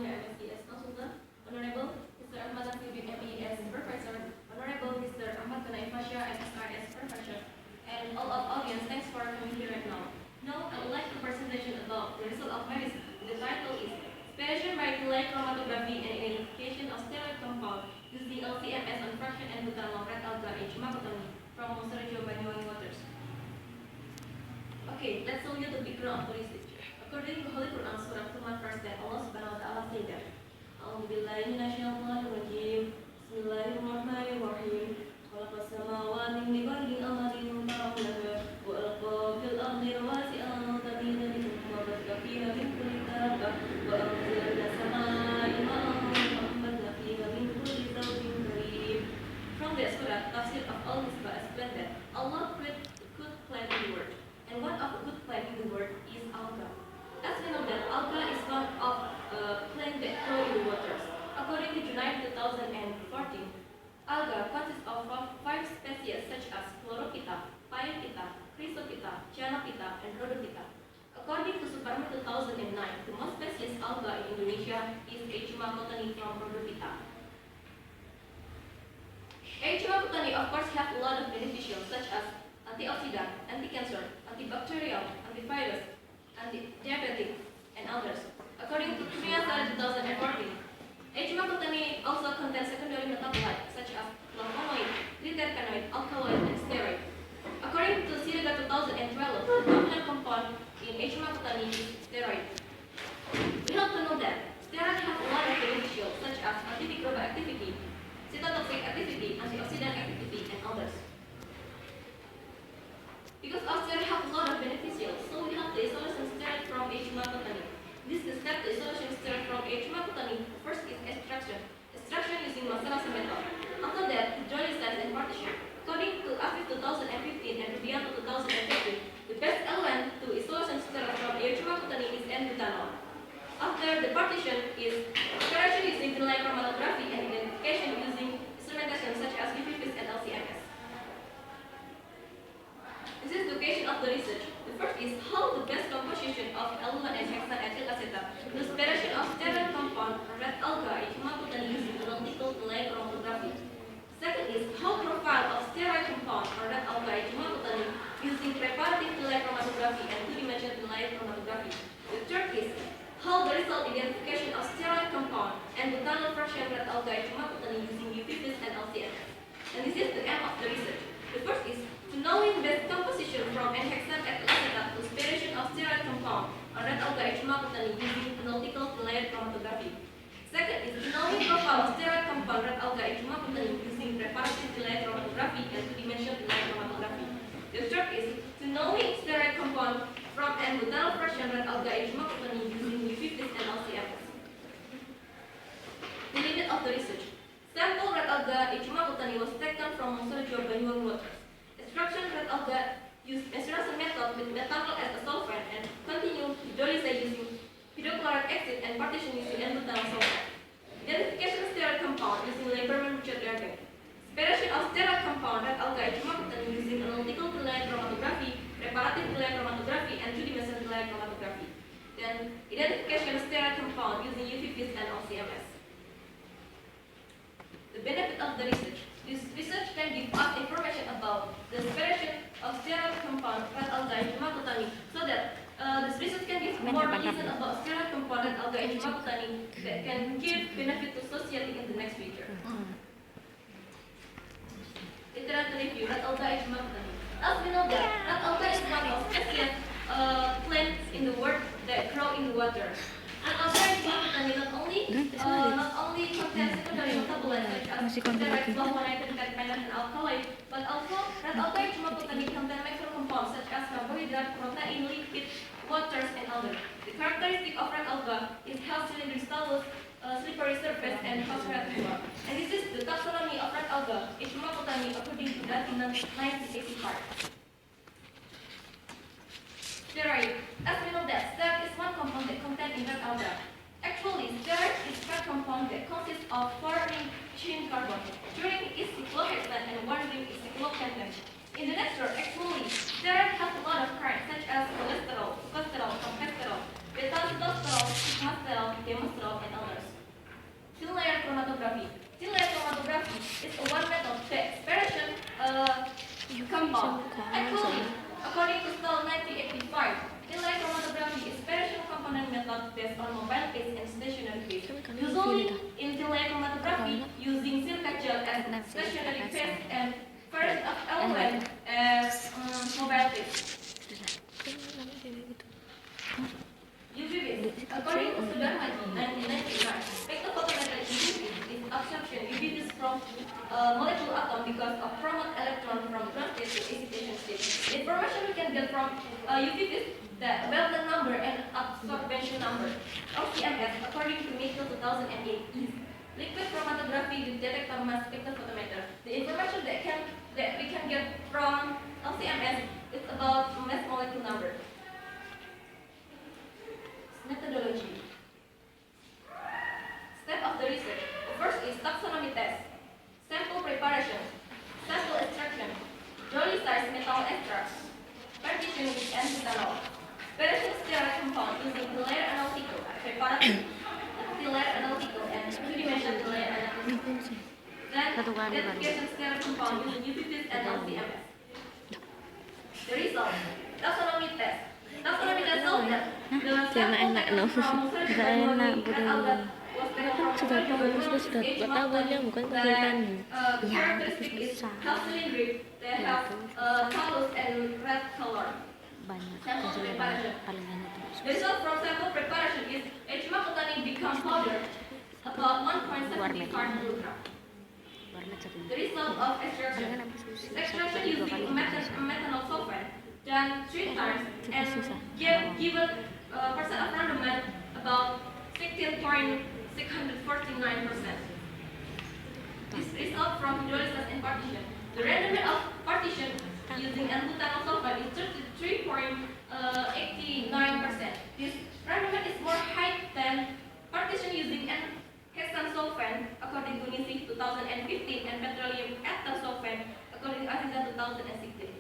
Kimia MSc as consultant, Honorable Mr. Ahmad Nasir ME as professor, Honorable Mr. Ahmad Kanai Fasha MSr as professor, and all of audience, thanks for coming here right now. Now, I would like to presentation about the result of medicine. The title is Speciation by Delay Chromatography and Identification of Steroid Compound using LCMS on fraction and butanol red alga H. Makotani from Monsterjo Banyuwangi Waters. Okay, let's look at the background of the research. According to Holy Quran, Surah Tuman, verse 10, Allah Subhanahu wa Ta'ala said that A'udzubillahi minasyaitonirrajim. Bismillahirrahmanirrahim. Khalaqas samawati min ghairi amadin tarawnaha wa alqa fil ardi rawasi'a tamida bikum wa bathqa fiha min kulli dabbah wa anzala minas samaa'i ma'an fa anbatna fiha min kulli zawjin karim. From the surah, tafsir of Al-Misbah explained that Allah created a good plant in the world, and one of the good plant in the world is alga. As we know that alga is one of plants that grow in the waters. According to July 2014, alga consists of 5 species such as Chlorophyta, Phaeophyta, Chrysophyta, Cyanophyta, and Rhodophyta. According to Suparma 2009, the most species alga in Indonesia is H. makotani from Rhodophyta. H. makotani of course have a lot of beneficials such as antioxidant, anti-cancer, antibacterial, antivirus, anti-diabetic, and others. According to Kimia 2014, H. makotani also contains secondary metabolites such as flavonoid, triterpenoid, alkaloid, and steroid. According to Siriga 2012, the dominant compound in H. makotani is steroid. We have to know that steroids have a lot of beneficials such as antimicrobial activity, cytotoxic activity, antioxidant activity, and others. Because of steroids have a lot of beneficials, so we have the isolation steroid from H. makotani. This is step to isolation steroid from H. makotani. First is extraction. Extraction using macerasi method. After that, hydrolysis and partition. According to Afif 2015 and Rubianto 2015, the best element to isolation steroid from H. makotani is N-butanol. After the partition is separation using delay chromatography and identification using instrumentation such as UV-Vis and LCMS. This is the location of the research. The first is how the best composition of element and hexaethyl acetate, the separation of steroid compound red alga H. makotani using analytical delay chromatography. Second is how profile of steroid compound red alga H. makotani using preparative delay chromatography and two-dimensional delay chromatography. The third is how the result identification of steroid compound and butanol fraction red alga H. makotani using UV-Vis and LCMS. And this is the aim of the research. The first is to knowing best composition from N-hexaethyl acetate to separation of steroid compound on red alga H. makotani using analytical delay chromatography. Second is to knowing profile of steroid compound red alga H. makotani using preparative delay chromatography and two-dimensional delay chromatography. The third is to knowing steroid compound from N-butanol fraction red alga H. makotani using UV-Vis and LCMS. The limit of the research. Sample red alga H. makotani was taken from Monsterjo Banyuwangi Waters. Extraction red alga used maceration method with methanol as a solvent and continued hydrolysis using hydrochloric acid and partition using N-butanol sulfate. Identification steroid compound using Lieberman-Richard diagram. Separation of steroid compound red alga H. makotani using analytical delay chromatography, preparative delay chromatography, and two-dimensional delay chromatography. Then identification of steroid compound using UV-Vis and LCMS. The benefit of the research. This research can give us information about the separation of steroid compound red alga H. makotani, so that this research can give more reason about steroid compound red alga H. makotani that can give benefit to society in the next future. Literature review, red alga H. makotani. As we know that red alga is one of species plants in the world that grow in the water. And alga H. makotani not only contains secondary metabolites such as steroids, flavonoids, triterpenoids, and alkaloids, but also red alga H. makotani contains macro compounds such as carbohydrate, protein, lipid, waters, and others. The characteristic of red alga is health cylindrical, slippery surface, and phosphorus. And this is the taxonomy of red alga H. makotani according to that in 1985. Steroid. As we know that steroid is one compound that contains in red alga. Actually, steroid is a compound that consists of 4 ring chain carbon. 2 ring is cyclohexane and 1 ring is cyclopentane. In the next word, actually, steroid has a lot of kinds such as cholesterol, cholesterol, beta-cholesterol, sigma-cholesterol, demosterol, and others. Usually in delay chromatography, using silica gel as stationary phase and first of element as mobile phase. UV-vis. According to Sarjana Sains 1999, spectrophotometric UV-vis is absorption UV-vis from molecule atom because of promote electron from ground state to excitation state. The information we can get from UV-vis, the Belton number and absorption number. LCMS, according to Mitchell 2008, is liquid chromatography with detector mass spectrophotometer. The information that we can get from LCMS is about mass molecule number. Methodology. Step of the research. The first is taxonomy test, sample preparation, sample extraction, jolly size metal extracts, partitioning and ethanol, preparation sterile compound using delay analytical, preparative, delay analytical, and two-dimensional delay analysis. Then, identification sterile compound using UV-vis and LCMS. The result. Taxonomy test. Taxonomy test shows that Jangan enak no, nggak enak bro. Sudah buat awalnya bukan pembuatan. Ya, tapi susah. Banyak palingan itu. The result from sample preparation is echmakotani become powder about 1.70 parts per gram. The result of extraction. Extraction using methanol sulfate done 3 times and given percent of rendement about 16.649%. This result from hydrolysis and partition. The rendement of partition using n-butanol sulfate is 33.89%. This rendement is more high than partition using n-hexane sulfate according to NISI 2015 and petroleum ether sulfate according to ASISA 2016.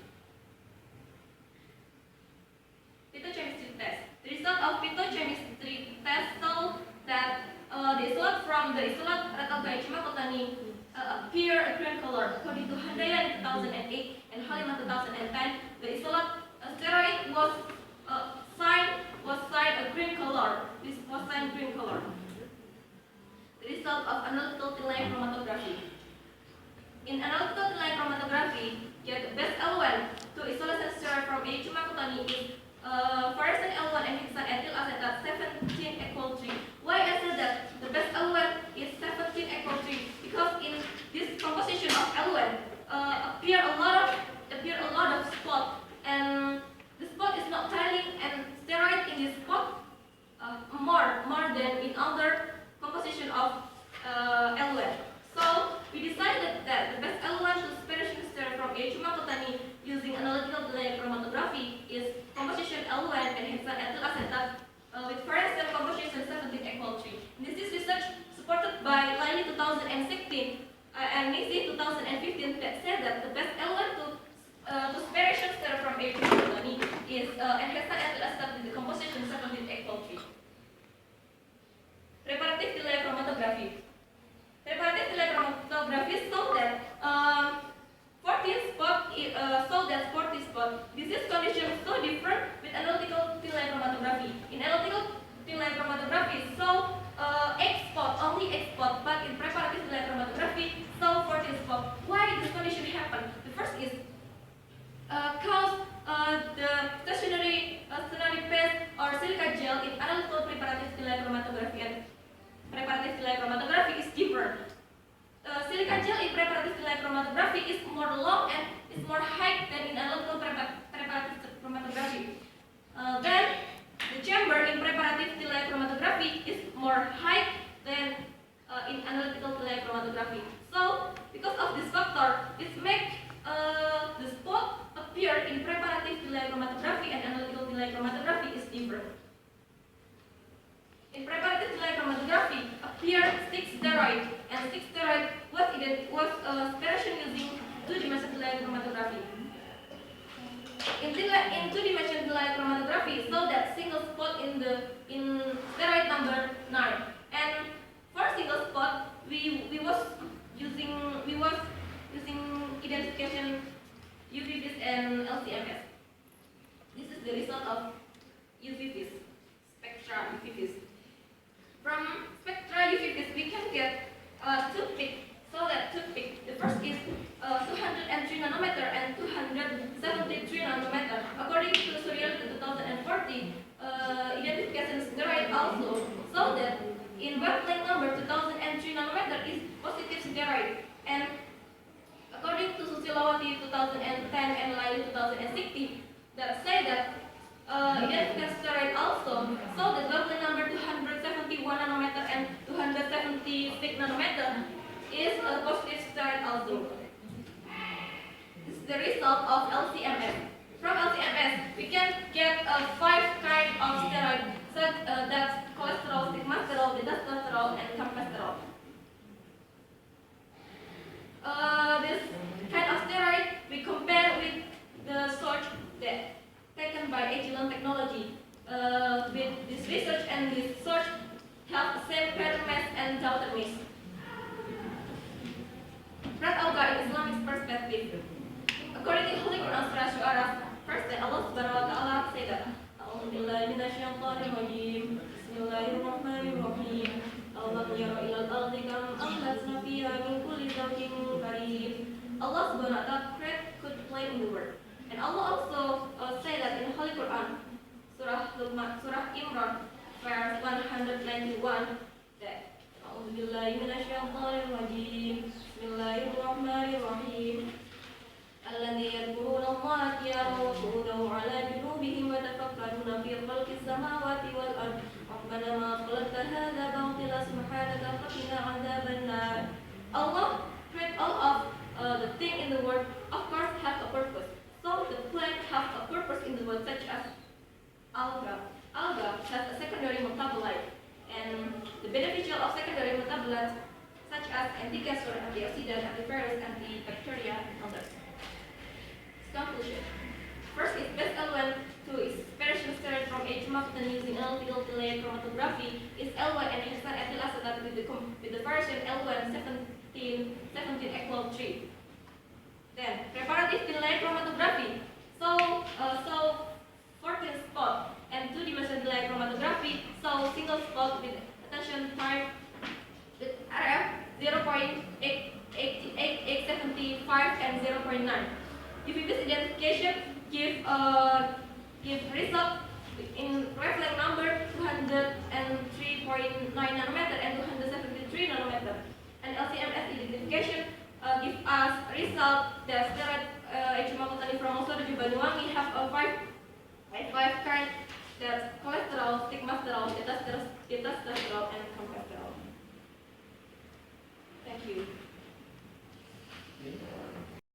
Phytochemistry test. The result of phytochemistry test showed that the isolate from the isolate Rataga Echmakotani appear a green color. According to Handayan 2008 and Halima 2010, the isolate steroid was signed a green color. This was signed green color. The result of analytical delay chromatography. In analytical delay chromatography, get the best element to isolation steroid from Echmakotani is fluorescent L1 and hexaethyl acetate 17 equal 3. Why I said that the best L1 is 17 equal 3? Because in this composition of L1 appear a lot of spot, and the spot is not tiling, and steroid in this spot more than in other composition of L1. So we decided that the best L1 to separation steroid from Echmakotani using analytical delay chromatography is composition L1 and hexaethyl acetate with fluorescent composition 17 equal 3. This is research supported by Lily 2016 and NISI 2015 that said that the best L1 to separation steroid from Echmakotani is hexaethyl acetate with the composition 17 equal 3. Preparative delay chromatography. Preparative delay chromatography show that 14 spot. This is condition so different with analytical delay chromatography. In analytical delay chromatography, so 8 spot, only 8 spot, but in preparative delay chromatography, so 14 spot. Why this condition happen? The first is cause the stationary paste or silica gel in analytical preparative delay chromatography and preparative delay chromatography is different. Silica gel in preparative delay chromatography is more long and is more high than in analytical preparative chromatography. Then the chamber in preparative delay chromatography is more high than in analytical delay chromatography. So because of this factor, it makes the spot appear in preparative delay chromatography and analytical delay chromatography is different. In preparative delay chromatography appeared 6 steroid, and 6 steroid was separation using two-dimensional delay chromatography. In two-dimensional delay chromatography, so that single spot in steroid number 9, and for single spot we was using identification UV-vis and LCMS. This is the result of UV-vis spectra UV-vis. From spectra try using this. We can get toothpick. So that toothpick, the first is 203 nanometer and 273 nanometer. According to Surya 2040, identification steroid also. So that in wavelength number 2003 nanometer is positive steroid. And according to Susilawati 2010 and Layu 2016, that say that identification steroid also. So that wavelength number 271 nanometer and 276 nanometer is a positive steroid also. This is the result of LCMS. From LCMS, we can get 5 kinds of steroid, such that's cholesterol, stigmasterol, beta-cholesterol, and cholesterol. This kind of steroid we compare with the search that taken by Agilon technology. With this research and this search have the same pattern mass and daughter mass. Red alga in Islamic perspective. According to Holy Quran Surah Syu'ara, first that Allah Subhanahu wa Ta'ala said that A'udzubillahi minasyaitonir rajim. Bismillahirrahmanirrahim. Allah yara ilal ardi kam anbatna fiha min kulli zawjin karim. Allah Subhanahu wa Ta'ala created good play in the world. And Allah also said that in the Holy Quran, Surah Imran, verse 191, that A'udzubillahi minasyaitonir rajim. Bismillahirrahmanirrahim. Alladzina yadhkuruna Allaha qiyaman wa qu'udan wa 'ala junubihim wa yatafakkaruna fi khalqis samawati wal ard. Rabbana ma khalaqta hadza batila subhanaka faqina 'adzaban nar. Allah created all of the thing in the world, of course, have a purpose. So the plant have a purpose in the world, such as alga. Alga has a secondary metabolite, and the beneficial of secondary metabolites such as anti-cancer, antioxidant, antivirus, antibacteria, and others. Conclusion. First is best element to expression steroid from H-Martin using analytical delay chromatography is L1 and hexane ethyl acetate with the version L1 17 equal 3. Then preparative delay chromatography. So 14 spot and 2-dimensional delay chromatography. So single spot with attention time with RF 0.875 and 0.9. UV-based identification give result in wavelength number 203.9 nanometer and 273 nanometer. And LCMS identification give us result that steroid H-Makutani from Sorju Banyuwangi have a 5 kind that cholesterol, stigmasterol, beta-cholesterol,